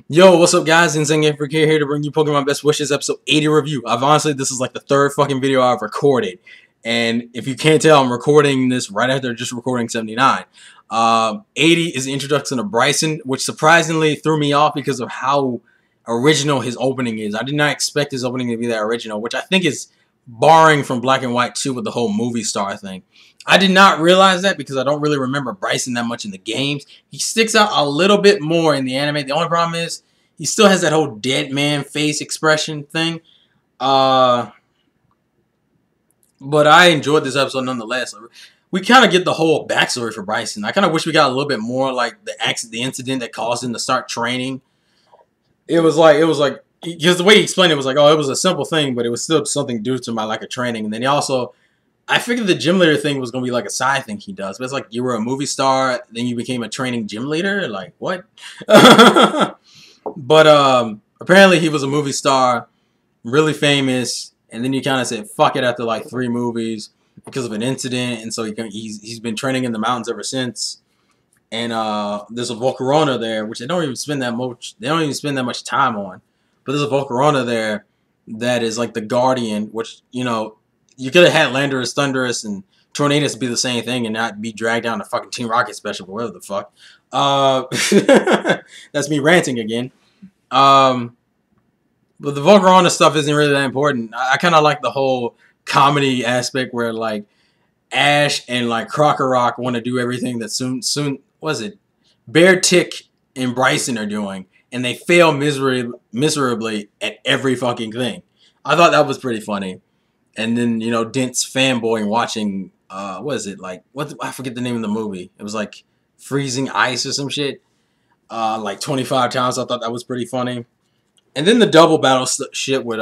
Yo, what's up, guys? TheInsaneGamefreak here to bring you Pokemon Best Wishes episode 80 review. This is like the third fucking video I've recorded. And if you can't tell, I'm recording this right after just recording 79. 80 is the introduction of Brycen, which surprisingly threw me off because of how original his opening is. I did not expect his opening to be that original, which I think is barring from Black and White 2 with the whole movie star thing. I did not realize that because I don't really remember Brycen that much in the games. He sticks out a little bit more in the anime. The only problem is he still has that whole dead man face expression thing. But I enjoyed this episode nonetheless. We kind of get the whole backstory for Brycen. I kind of wish we got a little bit more like the incident that caused him to start training. It was like because the way he explained it was like, oh, it was a simple thing, but it was still something due to my lack of training. And then he also, I figured the gym leader thing was going to be like a side thing he does. But it's like you were a movie star, then you became a training gym leader? Like, what? But apparently he was a movie star, really famous, and then he kind of said, fuck it after like 3 movies because of an incident. And so he's been training in the mountains ever since. And there's a Volcarona there, which they don't even spend that much time on. But there's a Volcarona there that is like the guardian, which, you know, you could have had Landorus, Thundurus, and Tornadus be the same thing and not be dragged down to fucking Team Rocket special, whatever the fuck. That's me ranting again. But the Volcarona stuff isn't really that important. I kind of like the whole comedy aspect where like Ash and like Crocorock want to do everything that soon was it Bear Tick and Brycen are doing, and they fail miserably at every fucking thing. I thought that was pretty funny. And then, you know, Dent's fanboy watching, what is it, like, I forget the name of the movie. It was like Freezing Ice or some shit, like 25 times. I thought that was pretty funny. And then the double battle shit with,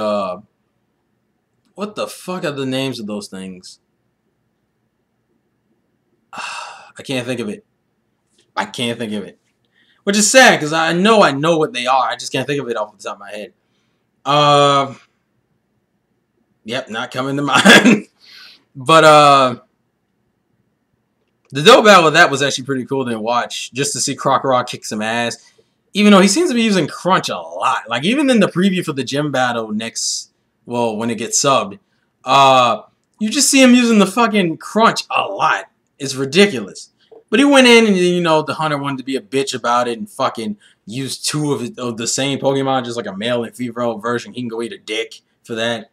what the fuck are the names of those things? I can't think of it. I can't think of it. Which is sad, because I know what they are. I just can't think of it off the top of my head. Yep, not coming to mind. But the double battle with that was actually pretty cool to watch, just to see Crocorock kick some ass. Even though he seems to be using Crunch a lot. Like, even in the preview for the gym battle when it gets subbed, you just see him using the fucking Crunch a lot. It's ridiculous. But he went in and, you know, the hunter wanted to be a bitch about it and fucking use 2 of the same Pokemon, just like a male and female version. He can go eat a dick for that.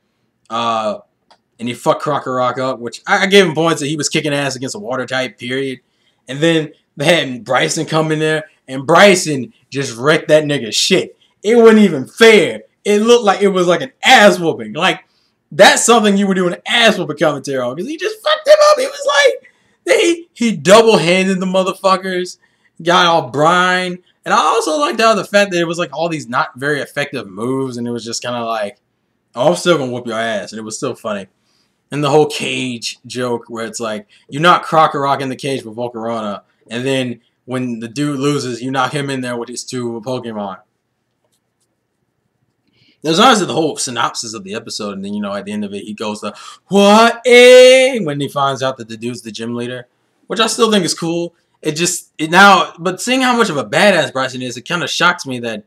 And he fucked Crocorock up, which I gave him points that he was kicking ass against a water type, period. And then they had Brycen come in there, and Brycen just wrecked that nigga's shit. It wasn't even fair. It looked like it was like an ass whooping. Like, that's something you would do an ass whooping commentary on, because he just fucked him up. It was like, he double-handed the motherfuckers, got all brine. And I also liked the fact that it was like all these not very effective moves, and it was just kind of like, oh, I'm still gonna whoop your ass, and it was still funny. And the whole cage joke where it's like, you knock Crocorock in the cage with Volcarona, and then when the dude loses, you knock him in there with his 2 Pokemon. There's honestly the whole synopsis of the episode, and then, you know, at the end of it, he goes to, what, when he finds out that the dude's the gym leader, which I still think is cool. But seeing how much of a badass Brycen is, it kind of shocks me that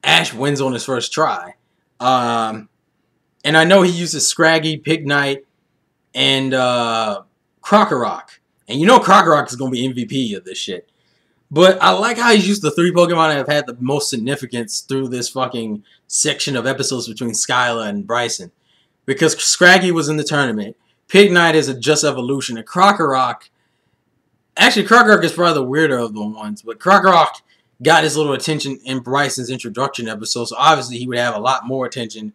Ash wins on his first try. And I know he uses Scraggy, Pignite, and Crocorock. And you know Crocorock is going to be MVP of this shit. But I like how he's used the 3 Pokemon that have had the most significance through this fucking section of episodes between Skyla and Brycen. Because Scraggy was in the tournament. Pignite is a Just Evolution. And Crocorock... Actually, Crocorock is probably the weirder of the ones. But Crocorock got his little attention in Brycen's introduction episode. So obviously he would have a lot more attention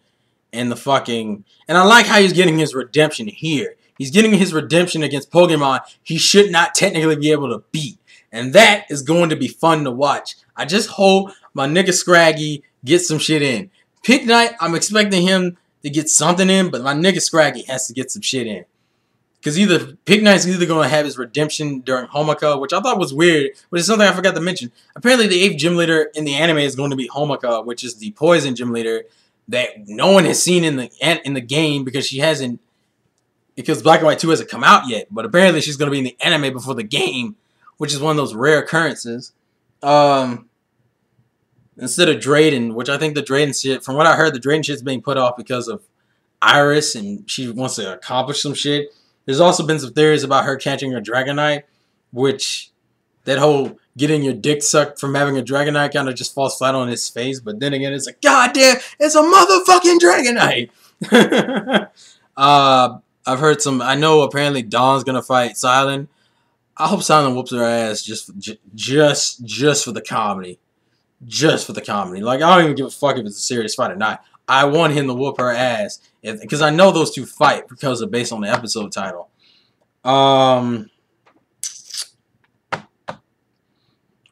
in the fucking... And I like how he's getting his redemption here. He's getting his redemption against Pokemon he should not technically be able to beat. And that is going to be fun to watch. I just hope my nigga Scraggy gets some shit in. Pignite, I'm expecting him to get something in, but my nigga Scraggy has to get some shit in. Because Pignite's either going to have his redemption during Homika, which I thought was weird, but it's something I forgot to mention. Apparently the 8th gym leader in the anime is going to be Homika, which is the poison gym leader that no one has seen in the game because because Black and White 2 hasn't come out yet. But apparently she's going to be in the anime before the game, which is one of those rare occurrences. instead of Drayden, which I think the Drayden shit, from what I heard, the Drayden shit's being put off because of Iris and she wants to accomplish some shit. There's also been some theories about her catching a Dragonite, which that whole getting your dick sucked from having a Dragonite kind of just falls flat on his face. But then again, it's like, God damn, it's a motherfucking Dragonite. I've heard some. I know apparently Dawn's gonna fight Silent. I hope Silent whoops her ass just for the comedy. Just for the comedy. Like, I don't even give a fuck if it's a serious fight or not. I want him to whoop her ass. Because I know those two fight because of based on the episode title. I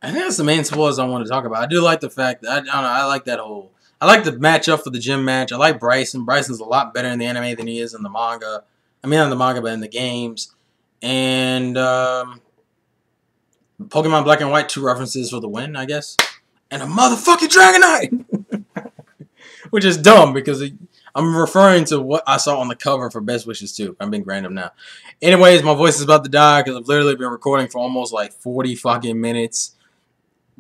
think that's the main spoilers I want to talk about. I do like the fact that, I don't know, I like that whole... I like the matchup for the gym match. I like Brycen. Bryson's a lot better in the anime than he is in the manga. I mean, not in the manga, but in the games. And, Pokemon Black and White, 2 references for the win, I guess. And a motherfucking Dragonite! Which is dumb, because I'm referring to what I saw on the cover for Best Wishes 2. I'm being random now. Anyways, my voice is about to die, because I've literally been recording for almost like 40 fucking minutes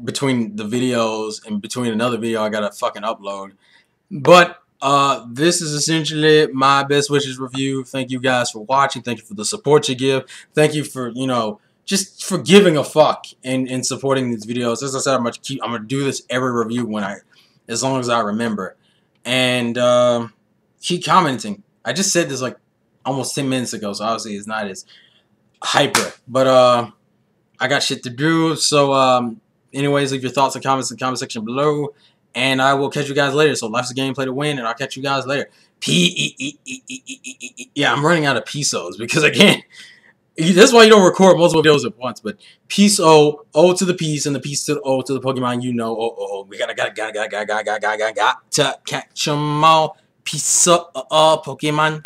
between the videos, and between another video I gotta fucking upload. But, this is essentially my Best Wishes review. Thank you guys for watching. Thank you for the support you give. Thank you for, you know, just for giving a fuck and supporting these videos. As I said, I'm gonna do this every review as long as I remember. And keep commenting. I just said this like almost 10 minutes ago, so obviously it's not as hyper. But I got shit to do. So anyways, leave your thoughts and comments in the comment section below. And I will catch you guys later. So life's a game, play to win, and I'll catch you guys later. Yeah, I'm running out of pesos because I can't. That's why you don't record multiple videos at once. But peace O to the peace, and the peace to the O to the Pokemon. You know, we gotta catch 'em all. Peace Pokemon.